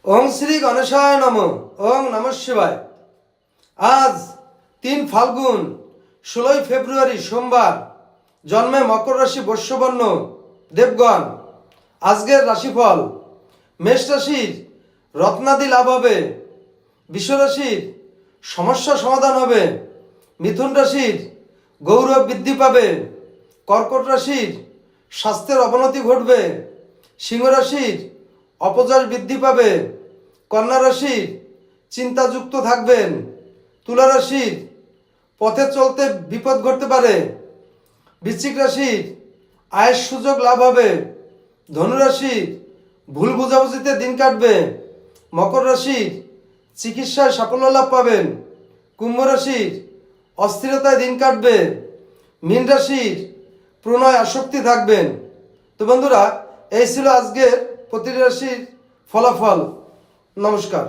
ওং শ্রী গণেশায় নম। ওং নমঃ শিবায়। আজ 3 ফাল্গুন 16 ফেব্রুয়ারি সোমবার, জন্মে মকর রাশি বর্ষবর্ণ দেবগণ। আজকের রাশিফল: মেষ রাশির রত্নাদি লাভ হবে, বৃষ রাশির সমস্যা সমাধান হবে, মিথুন রাশির গৌরব বৃদ্ধি পাবে, কর্কট রাশির স্বাস্থ্যের অবনতি ঘটবে, সিংহ রাশির অপযশ বৃদ্ধি পাবে, কন্যা রাশির চিন্তাযুক্ত থাকবেন, তুলা রাশির পথে চলতে বিপদ ঘটতে পারে, বৃশ্চিক রাশির আয়ের সুযোগ লাভ হবে, ধনু রাশির ভুল বুঝাবুঝিতে দিন কাটবে, মকর রাশির চিকিৎসায় সাফল্য লাভ পাবেন, কুম্ভ রাশির অস্থিরতায় দিন কাটবে, মীন রাশির প্রণয় আসক্তি থাকবেন। তো বন্ধুরা, এই ছিল আজকের প্রতিটি রাশির ফলাফল। নমস্কার।